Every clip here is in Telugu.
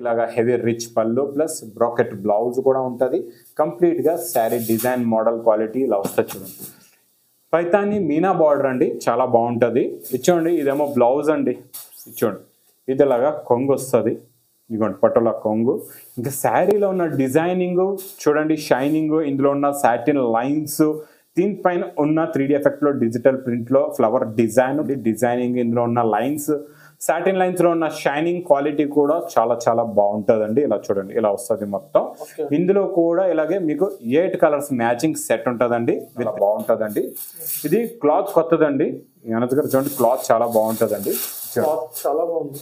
ఇలాగా హెవీ రిచ్ పళ్ళు ప్లస్ బ్రాకెట్ బ్లౌజ్ కూడా ఉంటుంది. కంప్లీట్గా శారీ డిజైన్ మోడల్ క్వాలిటీ ఇలా వస్తుంది చూడండి. పైతాని మీనా బార్డర్ అండి, చాలా బాగుంటుంది. ఇచ్చోండి ఇదేమో బ్లౌజ్ అండి, ఇచ్చోండి ఇది ఇలాగా కొంగు వస్తుంది. ఇదిగోండి పట్టుల కొంగు. ఇంకా శారీలో ఉన్న డిజైనింగ్ చూడండి, షైనింగ్, ఇందులో ఉన్న సాటిన్ లైన్స్, దీనిపైన ఉన్న 3D ఎఫెక్ట్లో డిజిటల్ ప్రింట్లో ఫ్లవర్ డిజైనింగ్, ఇందులో ఉన్న లైన్స్, సాటిన్ లైన్స్ లో ఉన్న షైనింగ్ క్వాలిటీ కూడా చాలా చాలా బాగుంటుందండి. ఇలా చూడండి ఇలా వస్తుంది మొత్తం. ఇందులో కూడా ఇలాగే మీకు 8 కలర్స్ మ్యాచింగ్ సెట్ ఉంటుందండి. ఇలా బాగుంటుందండి. ఇది క్లాత్ కొత్తదండి. అనంత్ గారు చూడండి, క్లాత్ చాలా బాగుంటుందండి. చాలా బాగుంది.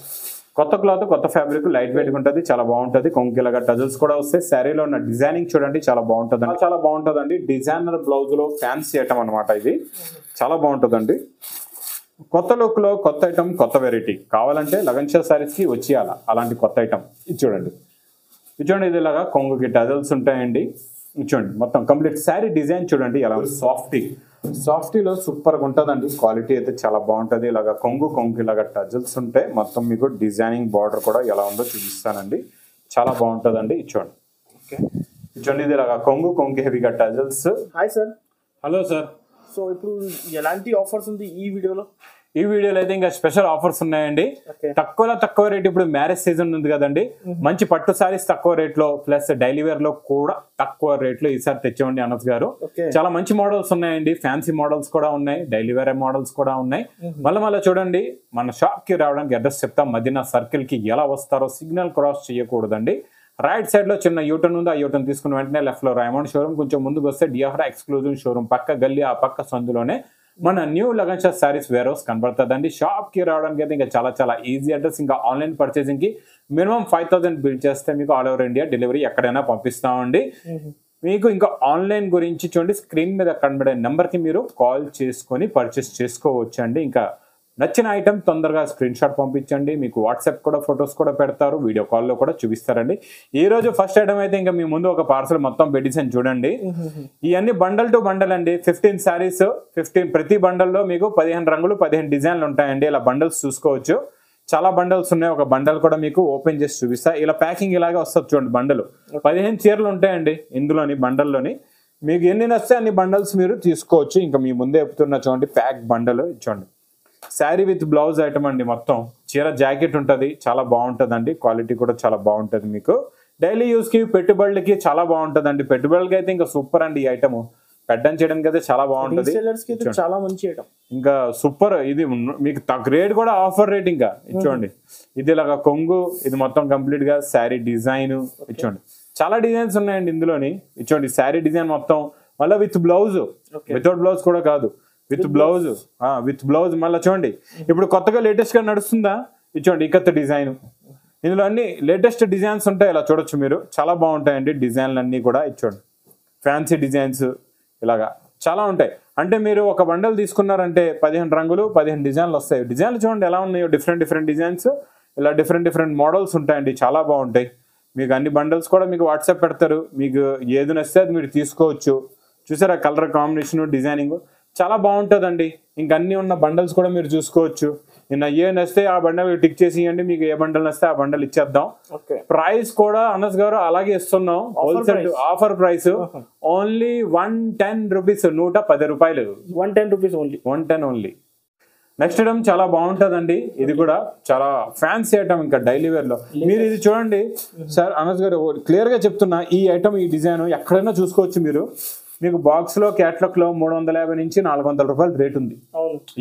కొత్త క్లాత్, కొత్త ఫ్యాబ్రిక్, లైట్ వెయిట్ ఉంటుంది, చాలా బాగుంటుంది. కొంకిలాగా టజల్స్ కూడా వస్తాయి. శారీలో ఉన్న డిజైనింగ్ చూడండి చాలా బాగుంటుంది, చాలా బాగుంటుందండి. డిజైనర్ బ్లౌజ్ లో ఫ్యాన్సీ ఐటమ్ అనమాట ఇది, చాలా బాగుంటుందండి. కొత్త లుక్ లో కొత్త ఐటమ్, కొత్త వెరైటీ కావాలంటే లగన్ షా సారీస్ కి వచ్చేయాల అలాంటి కొత్త ఐటమ్. ఇది చూడండి, ఇది చూడండి, ఇది ఇలాగా కొంగుకి టజల్స్ ఉంటాయండి. చూడండి మొత్తం కంప్లీట్ శారీ డిజైన్ చూడండి ఎలా సాఫ్టీలో సూపర్గా ఉంటుందండి. క్వాలిటీ అయితే చాలా బాగుంటుంది. ఇలాగా కొంగు ఇలాగా టజల్స్ ఉంటాయి. మొత్తం మీకు డిజైనింగ్ బార్డర్ కూడా ఎలా ఉందో చూపిస్తానండి, చాలా బాగుంటుందండి. చూడండి చూడండి, ఇది ఇలాగా కొంగు హెవీగా tassels. Hi sir. Hello sir. So ఇప్పుడు ఎలాంటి ఆఫర్స్ ఉంది ఈ వీడియోలో? ఈ వీడియోలో అయితే ఇంకా స్పెషల్ ఆఫర్స్ ఉన్నాయండి. తక్కువ రేట్. ఇప్పుడు మ్యారేజ్ సీజన్ ఉంది కదండి, మంచి పట్టు సారీస్ తక్కువ రేట్ లో ప్లస్ డైలీ వేర్ లో కూడా తక్కువ రేట్ లో ఈసారి తెచ్చామండి అనస్ గారు. చాలా మంచి మోడల్స్ ఉన్నాయండి, ఫ్యాన్సీ మోడల్స్ కూడా ఉన్నాయి, డైలీ వేర్ మోడల్స్ కూడా ఉన్నాయి. మళ్ళీ చూడండి, మన షాప్ కి రావడానికి అడ్రస్ చెప్తాం. మదీనా సర్కిల్ కి ఎలా వస్తారో సిగ్నల్ క్రాస్ చేయకూడదండి. రైట్ సైడ్ లో చిన్న యూటర్న్ ఉంది, ఆ యూటర్న్ తీసుకున్న వెంటనే లెఫ్ట్ లో రైమండ్ షోరూమ్, కొంచెం ముందుకు వస్తే డిఆఫ్రా ఎక్స్క్లూజివ్ షోరూమ్ పక్క గల్లీ, ఆ పక్క సందులోనే మన new Lagan Shah sarees warehouse కనబడుతుందండి. షాప్ కి రావడానికి అయితే ఇంకా చాలా ఈజీ అడ్రస్. ఇంకా ఆన్లైన్ పర్చేసింగ్ కి మినిమం 5000 బిల్ చేస్తే మీకు ఆల్ ఓవర్ ఇండియా డెలివరీ ఎక్కడైనా పంపిస్తామండి. మీకు ఇంకా ఆన్లైన్ గురించి చూడండి, స్క్రీన్ మీద కనబడే నెంబర్ కి మీరు కాల్ చేసుకొని పర్చేస్ చేసుకోవచ్చు అండి. ఇంకా నచ్చిన ఐటమ్ తొందరగా స్క్రీన్ షాట్ పంపించండి. మీకు వాట్సాప్ కూడా ఫొటోస్ కూడా పెడతారు, వీడియో కాల్లో కూడా చూపిస్తారండి. ఈ రోజు ఫస్ట్ ఐటమ్ అయితే ఇంకా మీ ముందు ఒక పార్సల్ మొత్తం పెట్టేసాను చూడండి. ఇవన్నీ బండల్ టు బండల్ అండి. 15 శారీస్, 15 ప్రతి బండల్లో మీకు 15 రంగులు 15 డిజైన్లు ఉంటాయండి. ఇలా బండల్స్ చూసుకోవచ్చు, చాలా బండల్స్ ఉన్నాయి. ఒక బండల్ కూడా మీకు ఓపెన్ చేసి చూపిస్తా. ఇలా ప్యాకింగ్ ఇలాగే వస్తుంది చూడండి. బండలు 15 చీరలు ఉంటాయండి ఇందులోని బండల్లోని. మీకు ఎన్ని నచ్చితే అన్ని బండల్స్ మీరు తీసుకోవచ్చు. ఇంకా మీ ముందే చెప్తున్నా చూడండి, ప్యాక్ బండల్ చూడండి. శారీ విత్ బ్లౌజ్ ఐటమ్ అండి. మొత్తం చీర జాకెట్ ఉంటుంది, చాలా బాగుంటుందండి. క్వాలిటీ కూడా చాలా బాగుంటుంది. మీకు డైలీ యూస్ కి, పెట్టుబడులకి చాలా బాగుంటుందండి. పెట్టుబడులకి అయితే ఇంకా సూపర్ అండి. ఈ ఐటమ్ పెట్టని చేయడానికి అయితే చాలా బాగుంటుంది, చాలా మంచి ఐటమ్. ఇంకా సూపర్. ఇది మీకు రేట్ కూడా ఆఫర్ రేట్. ఇంకా ఇచ్చోండి, ఇది ఇలాగా కొంగు, ఇది మొత్తం కంప్లీట్ గా శారీ డిజైన్. ఇచ్చోండి చాలా డిజైన్స్ ఉన్నాయండి ఇందులోని. ఇచ్చోండి శారీ డిజైన్ మొత్తం, మళ్ళీ విత్ బ్లౌజ్, వితౌట్ బ్లౌజ్ కూడా కాదు, విత్ బ్లౌజ్. మళ్ళీ చూడండి, ఇప్పుడు కొత్తగా లేటెస్ట్ గా నడుస్తుందా, ఇచ్చోండి ఇకత్ డిజైన్. ఇందులో అన్ని లేటెస్ట్ డిజైన్స్ ఉంటాయి, ఇలా చూడొచ్చు మీరు. చాలా బాగుంటాయండి డిజైన్లు అన్ని కూడా. ఇచ్చోండి ఫ్యాన్సీ డిజైన్స్ ఇలాగా చాలా ఉంటాయి. అంటే మీరు ఒక బండల్ తీసుకున్నారంటే 15 రంగులు 15 డిజైన్లు వస్తాయి. డిజైన్లు చూడండి ఎలా ఉన్నాయో, డిఫరెంట్ డిజైన్స్, ఇలా డిఫరెంట్ మోడల్స్ ఉంటాయండి, చాలా బాగుంటాయి. మీకు అన్ని బండల్స్ కూడా మీకు వాట్సాప్ పెడతారు. మీకు ఏది నచ్చితే అది మీరు తీసుకోవచ్చు. చూసారా కలర్ కాంబినేషన్, డిజైనింగ్ చాలా బాగుంటుందండి. ఇంకా అన్ని ఉన్న బండల్స్ కూడా మీరు చూసుకోవచ్చు. నిన్న ఏ నచ్చితే ఆ బండల్ టిక్ చేసి ఇవ్వండి, మీకు ఏ బండల్ నచ్చితే ఆ బండల్ ఇచ్చేద్దాం. ప్రైస్ కూడా అనస్ గారు అలాగే ఇస్తున్నాం, wholesale offer price only 110 rupees, 110 రూపాయలు. 110 rupees only, 110 only. Next item చాలా బాగుంటుందండి. ఇది కూడా చాలా ఫ్యాన్సీ ఐటమ్, ఇంకా డైలీ వేర్ లో. మీరు ఇది చూడండి సార్, అనస్ గారు క్లియర్ గా చెప్తున్నా, ఈ ఐటమ్ ఈ డిజైన్ ఎక్కడైనా చూసుకోవచ్చు మీరు. మీకు బాక్స్ లో క్యాట్లాగ్ లో 350 నుంచి 400 రూపాయలు రేట్ ఉంది.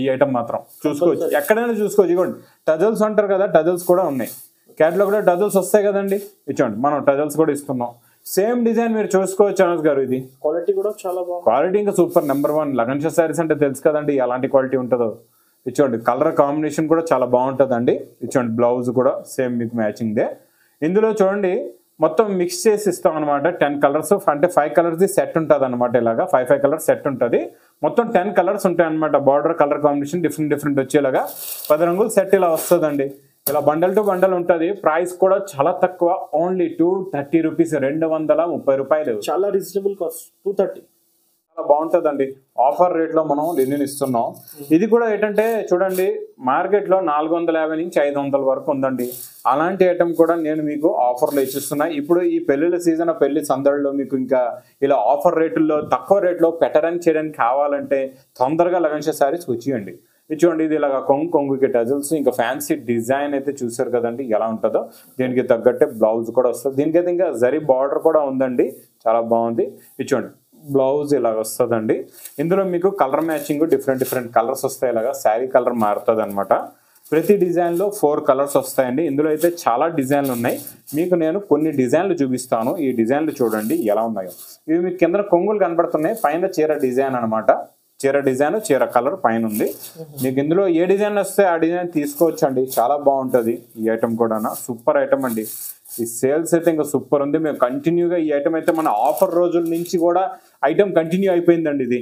ఈ ఐటమ్ మాత్రం చూసుకోవచ్చు, ఎక్కడైనా చూసుకోవచ్చు. ఇవ్వండి టజల్స్ అంటారు కదా, టజల్స్ కూడా ఉన్నాయి. క్యాట్లాగ్ లో టజల్స్ వస్తాయి కదండి, ఇచ్చోండి మనం టజల్స్ కూడా ఇస్తున్నాం. సేమ్ డిజైన్ మీరు చూసుకోవచ్చు అనస్ గారు. ఇది క్వాలిటీ కూడా చాలా బాగుంది. క్వాలిటీ ఇంకా సూపర్, నెంబర్ 1. లగన్ షా సారీస్ అంటే తెలుసు కదండి ఎలాంటి క్వాలిటీ ఉంటుందో. ఇచ్చోండి కలర్ కాంబినేషన్ కూడా చాలా బాగుంటుందండి. ఇచ్చోండి బ్లౌజ్ కూడా సేమ్ మీకు మ్యాచింగ్ దే. ఇందులో చూడండి మొత్తం మిక్స్ చేసి ఇస్తాం అనమాట. 10 కలర్స్ అంటే 5 కలర్స్ సెట్ ఉంటుంది అనమాట. ఇలాగా 5 కలర్స్ సెట్ ఉంటుంది. మొత్తం 10 కలర్స్ ఉంటాయి అనమాట. బార్డర్ కలర్ కాంబినేషన్ డిఫరెంట్ వచ్చేలాగా 10 రంగులు సెట్ ఇలా వస్తుందండి. ఇలా బండల్ టు బండల్ ఉంటుంది. ప్రైస్ కూడా చాలా తక్కువ, ఓన్లీ 230 రూపీస్, 230 రూపాయలు. చాలా రీజనబుల్ కాస్ట్, 230. బాగుంటదండి. ఆఫర్ రేట్ లో మనం లినిన్ ఇస్తున్నాం. ఇది కూడా ఏంటంటే చూడండి, మార్కెట్ లో 450 నుంచి 500 వరకు ఉందండి. అలాంటి ఐటమ్ కూడా నేను మీకు ఆఫర్ లో ఇచ్చిస్తున్నా. ఇప్పుడు ఈ పెళ్లిళ్ళ సీజన్, పెళ్లి సందడిలో మీకు ఇంకా ఇలా ఆఫర్ రేట్లలో తక్కువ రేట్లో పెట్టడానికి చేయడానికి కావాలంటే తొందరగా లగన్ శారీస్ వచ్చేయండి. ఇచ్చుకోండి, ఇది ఇలాగా కొంగుకి టజల్స్, ఇంకా ఫ్యాన్సీ డిజైన్ అయితే చూసారు కదండి ఎలా ఉంటుందో. దీనికి తగ్గట్టే బ్లౌజ్ కూడా వస్తుంది. దీనికైతే ఇంకా జరీ బార్డర్ కూడా ఉందండి, చాలా బాగుంది. ఇచ్చుకోండి, బ్లౌజ్ ఇలాగ వస్తుందండి. ఇందులో మీకు కలర్ మ్యాచింగ్ డిఫరెంట్ కలర్స్ వస్తాయి. ఇలాగా శారీ కలర్ మారుతుంది అనమాట. ప్రతి డిజైన్ లో 4 కలర్స్ వస్తాయండి. ఇందులో అయితే చాలా డిజైన్లు ఉన్నాయి. మీకు నేను కొన్ని డిజైన్లు చూపిస్తాను. ఈ డిజైన్లు చూడండి ఎలా ఉన్నాయో. ఇవి మీకు కింద కొంగులు కనబడుతున్నాయి, పైన చీర డిజైన్ అనమాట. చీర డిజైన్, చీర కలర్ పైన ఉంది. మీకు ఇందులో ఏ డిజైన్ వస్తే ఆ డిజైన్ తీసుకోవచ్చు అండి. చాలా బాగుంటుంది ఈ ఐటమ్ కూడా, సూపర్ ఐటమ్ అండి. ఈ సేల్స్ అయితే ఇంకా సూపర్ ఉంది. మేము కంటిన్యూగా ఈ ఐటమ్ అయితే మన ఆఫర్ రోజుల నుంచి కూడా ఐటమ్ కంటిన్యూ అయిపోయిందండి. ఇది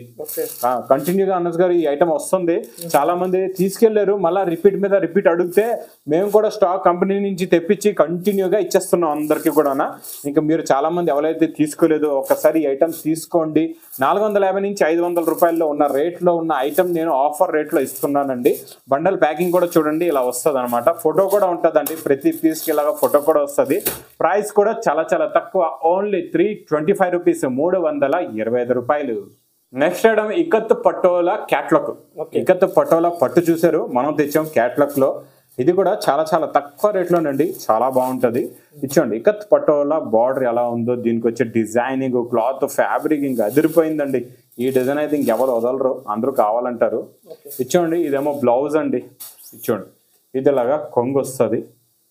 కంటిన్యూగా అన్నస్ గారు ఈ ఐటమ్ వస్తుంది. చాలా మంది తీసుకెళ్లారు, మళ్ళీ రిపీట్ మీద రిపీట్ అడిగితే మేము కూడా స్టాక్ కంపెనీ నుంచి తెప్పించి కంటిన్యూగా ఇచ్చేస్తున్నాం అందరికి కూడా. ఇంకా మీరు చాలా మంది ఎవరైతే తీసుకోలేదో ఒక్కసారి ఈ ఐటమ్ తీసుకోండి. 450 నుంచి 500 రూపాయల్లో ఉన్న రేట్లో ఉన్న ఐటమ్ నేను ఆఫర్ రేట్లో ఇస్తున్నానండి. బండల్ ప్యాకింగ్ కూడా చూడండి ఇలా వస్తుంది అనమాట. ఫోటో కూడా ఉంటుందండి, ప్రతి పీస్కి ఇలాగా ఫోటో కూడా వస్తుంది. ప్రైస్ కూడా చాలా తక్కువ, ఓన్లీ 325 రూపీస్, 325 రూపాయలు. Next item ikat patola catalogue. Ikat patola పట్టు చూసారు, మనం తెచ్చాం క్యాట్లాగ్ లో. ఇది కూడా చాలా తక్కువ రేట్లోనండి, చాలా బాగుంటది. ఇచ్చోండి, ఇక్కత్ పటోలా బార్డర్ ఎలా ఉందో, దీనికి వచ్చే డిజైనింగ్, క్లాత్, ఫ్యాబ్రిక్ ఇంకా అదిరిపోయిందండి. ఈ డిజైన్ అయితే ఇంకెవరు వదలరు, అందరూ కావాలంటారు. ఇచ్చోండి, ఇదేమో బ్లౌజ్ అండి. ఇచ్చోండి, ఇది ఇలాగా కొంగు వస్తుంది.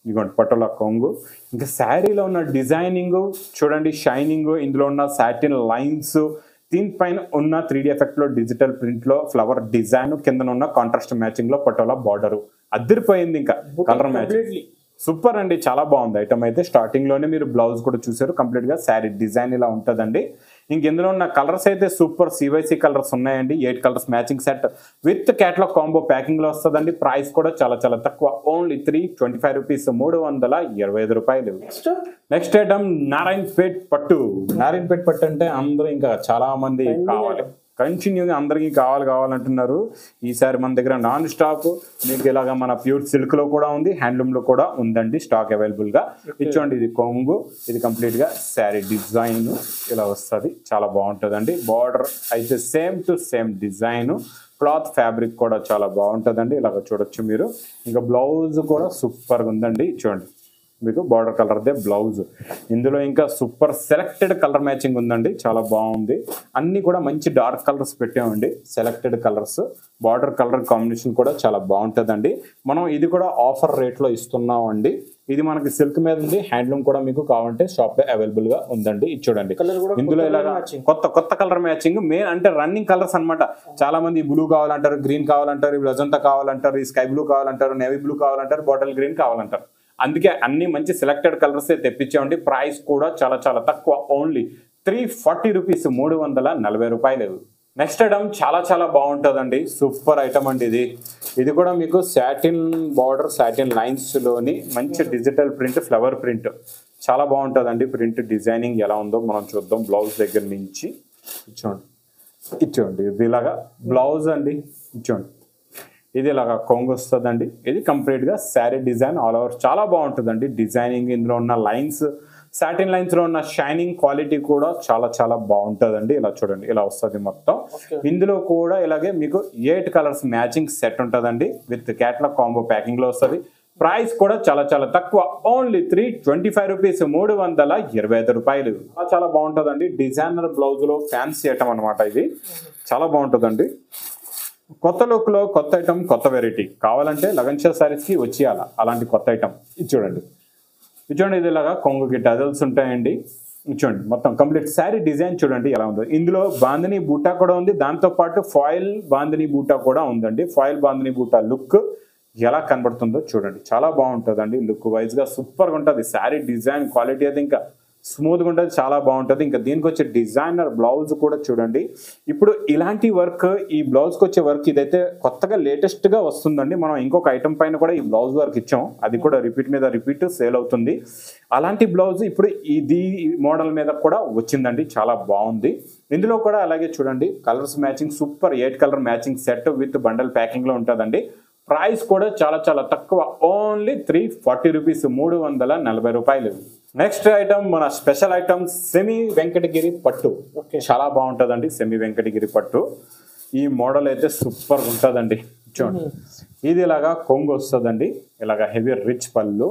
ఇదిగోండి పటోలా కొంగు. ఇంకా శారీలో ఉన్న డిజైనింగ్ చూడండి, షైనింగ్, ఇందులో ఉన్న సాటిన్ లైన్స్, దీనిపైన ఉన్న 3D ఎఫెక్ట్ లో డిజిటల్ ప్రింట్ లో ఫ్లవర్ డిజైన్, కింద ఉన్న కాంట్రాస్ట్ మ్యాచింగ్ లో పటోలా బార్డర్ అదిరిపోయింది. ఇంకా కలర్ మ్యాచింగ్ సూపర్ అండి, చాలా బాగుంది ఐటమ్ అయితే. స్టార్టింగ్ లోనే మీరు బ్లౌజ్ కూడా చూసారు, కంప్లీట్ గా శారీ డిజైన్ ఇలా ఉంటదండి. ఇందులో ఉన్న కలర్స్ అయితే సూపర్ CYC కలర్స్ ఉన్నాయండి. 8 colours matching set with catalogue combo packing లో వస్తుందండి. ప్రైస్ కూడా చాలా తక్కువ, ఓన్లీ 325 రూపీస్, 325 రూపాయలు. నెక్స్ట్ ఐటమ్ నారాయణపేట్ పట్టు. నారాయణపేట్ పట్టు అంటే అందరూ ఇంకా చాలా మంది కావాలి, కంటిన్యూగా అందరికీ కావాలంటున్నారు. ఈసారి మన దగ్గర నాన్ స్టాక్ మీకు ఇలాగా మన ప్యూర్ సిల్క్ లో కూడా ఉంది, హ్యాండ్లూమ్ లో కూడా ఉందండి స్టాక్ అవైలబుల్ గా. ఇచ్చోండి, ఇది కొంగు, ఇది కంప్లీట్ గా శారీ డిజైన్ ఇలా వస్తుంది, చాలా బాగుంటుందండి. బార్డర్ అయితే same to same design, cloth fabric కూడా చాలా బాగుంటుందండి. ఇలాగ చూడొచ్చు మీరు. ఇంకా బ్లౌజ్ కూడా సూపర్గా ఉందండి. చూడండి, మీకు బార్డర్ కలర్దే బ్లౌజ్. ఇందులో ఇంకా సూపర్ సెలెక్టెడ్ కలర్ మ్యాచింగ్ ఉందండి, చాలా బాగుంది. అన్ని కూడా మంచి డార్క్ కలర్స్ పెట్టామండి, selected colours. Border colour combination కూడా చాలా బాగుంటుందండి. మనం ఇది కూడా ఆఫర్ రేట్లో ఇస్తున్నాం అండి. ఇది మనకి సిల్క్ మీద ఉంది, హ్యాండ్లూమ్ కూడా మీకు కావాలంటే షాప్ లో అవైలబుల్ గా ఉందండి. ఇది చూడండి, ఇందులో ఇలాగా కొత్త కలర్ మ్యాచింగ్, మెయిన్ అంటే రన్నింగ్ కలర్స్ అనమాట. చాలా మంది బ్లూ కావాలంటారు, గ్రీన్ కావాలంటారు, అజంతా కావాలంటారు, ఈ స్కై బ్లూ కావాలంటారు, నేవీ బ్లూ కావాలంటారు, బాటిల్ గ్రీన్ కావాలంటారు. అందుకే అన్ని మంచి సెలెక్టెడ్ కలర్స్ తెప్పించామండి. ప్రైస్ కూడా చాలా తక్కువ, ఓన్లీ 340 రూపీస్, 340 రూపాయలు. నెక్స్ట్ ఐటమ్ చాలా బాగుంటుందండి, సూపర్ ఐటమ్ అండి. ఇది కూడా మీకు సాటిన్ బార్డర్, సాటిన్ లైన్స్ లోని మంచి డిజిటల్ ప్రింట్, ఫ్లవర్ ప్రింట్, చాలా బాగుంటుందండి. ప్రింట్ డిజైనింగ్ ఎలా ఉందో మనం చూద్దాం. బ్లౌజ్ దగ్గర నుంచి ఇచ్చోండి, ఇది ఇలాగా బ్లౌజ్ అండి. ఇచ్చోండి, ఇది ఇలాగా కొంగు వస్తుందండి. ఇది కంప్లీట్ గా శారీ డిజైన్ ఆల్ ఓవర్, చాలా బాగుంటుందండి డిజైనింగ్. ఇందులో ఉన్న లైన్స్, సాటిన్ లైన్స్ లో ఉన్న షైనింగ్ క్వాలిటీ కూడా చాలా బాగుంటుందండి. ఇలా చూడండి, ఇలా వస్తుంది మొత్తం. ఇందులో కూడా ఇలాగే మీకు 8 కలర్స్ మ్యాచింగ్ సెట్ ఉంటుందండి, విత్ క్యాట్లాగ్ కాంబో ప్యాకింగ్ లో వస్తుంది. ప్రైస్ కూడా చాలా తక్కువ, ఓన్లీ 325 రూపీస్, 325 రూపాయలు. చాలా బాగుంటుందండి. డిజైనర్ బ్లౌజ్ లో ఫ్యాన్సీ ఐటమ్ అనమాట. ఇది చాలా బాగుంటుందండి. కొత్త లుక్ లో కొత్త ఐటమ్, కొత్త వెరైటీ కావాలంటే లగన్ శారీస్ కి వచ్చేయాల అలాంటి కొత్త ఐటమ్. ఇది చూడండి, ఇది ఇలాగా కొంగుకి టజల్స్ ఉంటాయండి. చూడండి, మొత్తం కంప్లీట్ శారీ డిజైన్ చూడండి ఎలా ఉందో. ఇందులో బాందిని బూటా కూడా ఉంది, దాంతో పాటు ఫాయిల్ బాందిని బూటా కూడా ఉందండి. ఫాయిల్ బాందిని బూటా లుక్ ఎలా కనబడుతుందో చూడండి, చాలా బాగుంటుందండి. లుక్ వైజ్ గా సూపర్ గా ఉంటుంది. శారీ డిజైన్ క్వాలిటీ అయితే ఇంకా స్మూత్గా ఉంటుంది, చాలా బాగుంటుంది. ఇంకా దీనికి వచ్చే డిజైనర్ బ్లౌజ్ కూడా చూడండి. ఇప్పుడు ఇలాంటి వర్క్, ఈ బ్లౌజ్కి వచ్చే వర్క్ ఇదైతే కొత్తగా లేటెస్ట్గా వస్తుందండి. మనం ఇంకొక ఐటమ్ పైన కూడా ఈ బ్లౌజ్ వర్క్ ఇచ్చాం, అది కూడా రిపీట్ మీద రిపీట్ సేల్ అవుతుంది. అలాంటి బ్లౌజ్ ఇప్పుడు ఇది మోడల్ మీద కూడా వచ్చిందండి, చాలా బాగుంది. ఇందులో కూడా అలాగే చూడండి, colours matching super 8 colour matching set with bundle ప్యాకింగ్లో ఉంటుందండి. ప్రైస్ కూడా చాలా చాలా తక్కువ, ఓన్లీ 340 రూపీస్, 340 రూపాయలు. నెక్స్ట్ ఐటమ్ మన స్పెషల్ ఐటమ్ సెమీ వెంకటగిరి పట్టు. చాలా బాగుంటుందండి సెమీ వెంకటగిరి పట్టు. ఈ మోడల్ అయితే సూపర్ ఉంటుందండి. చూడండి, ఇది ఇలాగా కొంగు వస్తుందండి, ఇలాగా హెవీ రిచ్ పళ్ళు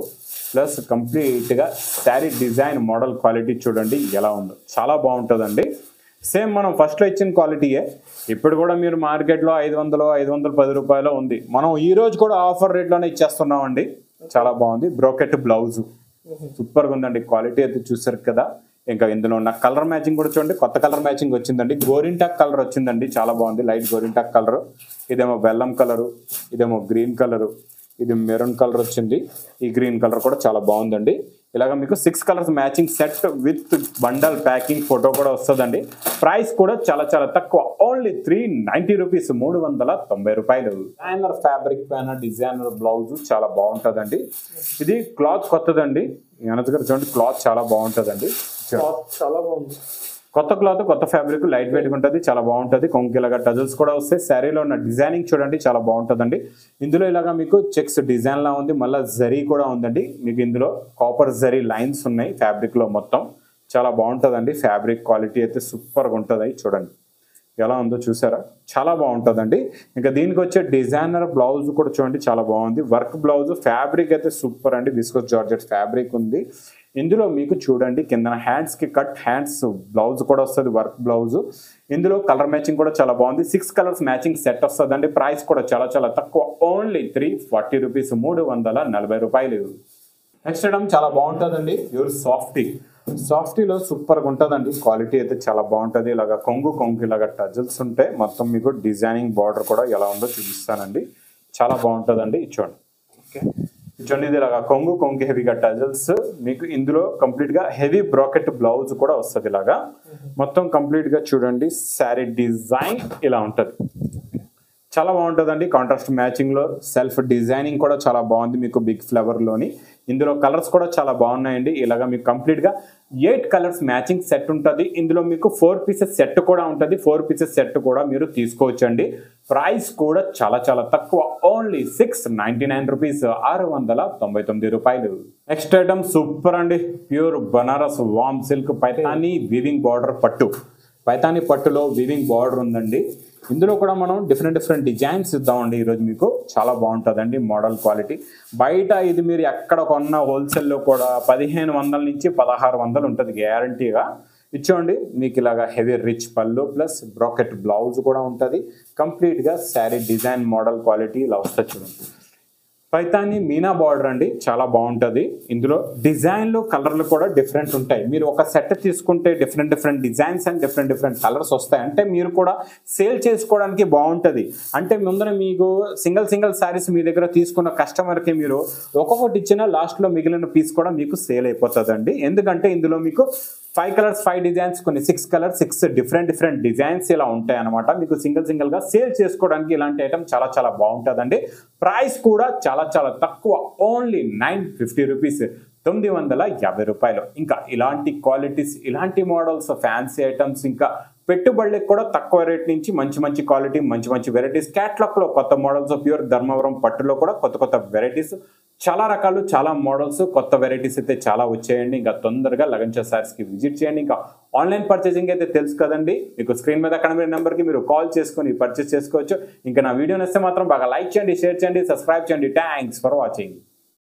ప్లస్ కంప్లీట్గా శారీ డిజైన్ మోడల్ క్వాలిటీ చూడండి ఎలా ఉందో, చాలా బాగుంటుందండి. సేమ్ మనం ఫస్ట్లో ఇచ్చిన క్వాలిటీయే, ఇప్పుడు కూడా మీరు మార్కెట్లో 500, 510 రూపాయలు ఉంది. మనం ఈ రోజు కూడా ఆఫర్ రేట్లోనే ఇచ్చేస్తున్నామండి. చాలా బాగుంది. బ్రోకెట్ బ్లౌజ్ సూపర్గా ఉందండి, క్వాలిటీ అయితే చూసారు కదా. ఇంకా ఇందులో ఉన్న కలర్ మ్యాచింగ్ కూడా చూడండి, కొత్త కలర్ మ్యాచింగ్ వచ్చిందండి. గోరింటాక్ కలర్ వచ్చిందండి, చాలా బాగుంది. లైట్ గోరింటాక్ కలర్, ఇదేమో బెల్లం కలరు, ఇదేమో గ్రీన్ కలరు, ఇది మెరూన్ కలర్ వచ్చింది. ఈ గ్రీన్ కలర్ కూడా చాలా బాగుందండి. ఇలాగ మీకు 6 colours matching set with bundle packing photo కూడా వస్తుందండి. ప్రైస్ కూడా చాలా చాలా తక్కువ, ఓన్లీ 390 రూపీస్, 390 రూపాయలు. డిజైనర్ ఫ్యాబ్రిక్ పైన డిజైనర్ బ్లౌజ్ చాలా బాగుంటుందండి. ఇది క్లాత్ కొత్తదండి, అనంత్ గారు చూడండి, క్లాత్ చాలా బాగుంటుందండి. చాలా బాగుంది. కొత్త క్లాత్, కొత్త ఫ్యాబ్రిక్, లైట్ వెయిట్ ఉంటుంది, చాలా బాగుంటుంది. కొంకిలాగా టజల్స్ కూడా వస్తాయి. శారీలో ఉన్న డిజైనింగ్ చూడండి, చాలా బాగుంటుందండి. ఇందులో ఇలాగా మీకు చెక్స్ డిజైన్ లా ఉంది, మళ్ళీ జరీ కూడా ఉందండి. మీకు ఇందులో కాపర్ జరీ లైన్స్ ఉన్నాయి ఫ్యాబ్రిక్ లో మొత్తం, చాలా బాగుంటుందండి. ఫ్యాబ్రిక్ క్వాలిటీ అయితే సూపర్గా ఉంటుంది. చూడండి ఎలా ఉందో చూసారా, చాలా బాగుంటుందండి. ఇంకా దీనికి వచ్చే డిజైనర్ బ్లౌజ్ కూడా చూడండి, చాలా బాగుంది. వర్క్ బ్లౌజ్, ఫ్యాబ్రిక్ అయితే సూపర్ అండి, విస్కోస్ జార్జెట్ ఫ్యాబ్రిక్ ఉంది. ఇందులో మీకు చూడండి కింద హ్యాండ్స్ కి కట్ హ్యాండ్స్ బ్లౌజ్ కూడా వస్తుంది, వర్క్ బ్లౌజ్. ఇందులో కలర్ మ్యాచింగ్ కూడా చాలా బాగుంది. 6 కలర్స్ మ్యాచింగ్ సెట్ వస్తుందండి. ప్రైస్ కూడా చాలా చాలా తక్కువ, ఓన్లీ 340 రూపీస్, 340 రూపాయలు. నెక్స్ట్ ఐటమ్ చాలా బాగుంటుందండి, ప్యూర్ సాఫ్టీలో సూపర్గా ఉంటుందండి. క్వాలిటీ అయితే చాలా బాగుంటుంది. ఇలాగ కొంగు ఇలాగ టజల్స్ ఉంటే మొత్తం మీకు డిజైనింగ్ బార్డర్ కూడా ఎలా ఉందో చూపిస్తానండి, చాలా బాగుంటుందండి. చూడండి, చూడండి, ఇది ఇలాగా కొంగు హెవీగా టజల్స్. మీకు ఇందులో కంప్లీట్ గా హెవీ బ్రాకెట్ బ్లౌజ్ కూడా వస్తుంది. ఇలాగా మొత్తం కంప్లీట్ గా చూడండి, శారీ డిజైన్ ఇలా ఉంటది, చాలా బాగుంటుందండి. కాంట్రాస్ట్ మ్యాచింగ్ లో సెల్ఫ్ డిజైనింగ్ కూడా చాలా బాగుంది. మీకు బిగ్ ఫ్లవర్ లోని ఇందులో కలర్స్ కూడా చాలా బాగున్నాయండి. ఇలాగా మీకు కంప్లీట్ గా 8 కలర్స్ మ్యాచింగ్ సెట్ ఉంటుంది. ఇందులో మీకు 4 పీసెస్ సెట్ కూడా ఉంటుంది. 4 పీసెస్ సెట్ కూడా మీరు తీసుకోవచ్చండి. ప్రైస్ కూడా చాలా చాలా తక్కువ, ఓన్లీ 699 రూపీస్, 699 రూపాయలు. నెక్స్ట్ ఐటమ్ సూపర్ అండి, ప్యూర్ బనారస్ వామ్ సిల్క్ పైతానీ వీవింగ్ బార్డర్ పట్టు. పైతానీ పట్టులో వీవింగ్ బార్డర్ ఉందండి. ఇందులో కూడా మనం డిఫరెంట్ డిజైన్స్ ఇద్దామండి ఈరోజు. మీకు చాలా బాగుంటుందండి మోడల్ క్వాలిటీ. బయట ఇది మీరు ఎక్కడ కొన్న హోల్సేల్లో కూడా 1500 నుంచి 1600 ఉంటుంది గ్యారంటీగా. ఇచ్చోండి, మీకు ఇలాగా హెవీ రిచ్ పళ్ళు ప్లస్ బ్రాకెట్ బ్లౌజ్ కూడా ఉంటుంది. కంప్లీట్గా శారీ డిజైన్ మోడల్ క్వాలిటీ ఇలా వస్తుంది. చూడండి, పైతానీ మీనా బార్డర్ అండి, చాలా బాగుంటుంది. ఇందులో డిజైన్లు కలర్లు కూడా డిఫరెంట్ ఉంటాయి. మీరు ఒక సెట్ తీసుకుంటే different designs and different colours వస్తాయి. అంటే మీరు కూడా సేల్ చేసుకోవడానికి బాగుంటుంది. అంటే ముందర మీకు సింగిల్ శారీస్ మీ దగ్గర తీసుకున్న కస్టమర్కి మీరు ఒక్కొక్కటి ఇచ్చిన లాస్ట్లో మిగిలిన పీస్ కూడా మీకు సేల్ అయిపోతుందండి. ఎందుకంటే ఇందులో మీకు 5 కలర్స్ 5 డిజైన్స్, కొన్ని 6 కలర్స్ 6 డిఫరెంట్ డిజైన్స్ ఇలా ఉంటాయి అనమాట. మీకు సింగిల్ గా సేల్ చేసుకోవడానికి ఇలాంటి ఐటమ్ చాలా చాలా బాగుంటుందండి. ప్రైస్ కూడా చాలా చాలా తక్కువ, ఓన్లీ 950 రూపీస్, 950 రూపాయలు. ఇంకా ఇలాంటి క్వాలిటీస్, ఇలాంటి మోడల్స్, ఫ్యాన్సీ ఐటమ్స్, ఇంకా పెట్టుబడులకు కూడా తక్కువ రేట్ నుంచి మంచి క్వాలిటీ, మంచి వెరైటీస్, క్యాట్లాగ్ లో కొత్త మోడల్స్, ప్యూర్ ధర్మవరం పట్టులో కూడా కొత్త వెరైటీస్, చాలా రకాలు, చాలా మోడల్స్, కొత్త వెరైటీస్ అయితే చాలా వచ్చాయండి. ఇంకా తొందరగా లగన్చా సారీస్ కి విజిట్ చేయండి. ఇంకా ఆన్లైన్ పర్చేసింగ్ అయితే తెలుసు కదండి, మీకు స్క్రీన్ మీద కనబడే నెంబర్ కి మీరు కాల్ చేసుకొని పర్చేస్ చేసుకోవచ్చు. ఇంకా నా వీడియో నచ్చితే మాత్రం బాగా లైక్ చేయండి, షేర్ చేయండి, సబ్స్క్రైబ్ చేయండి. Thanks for watching.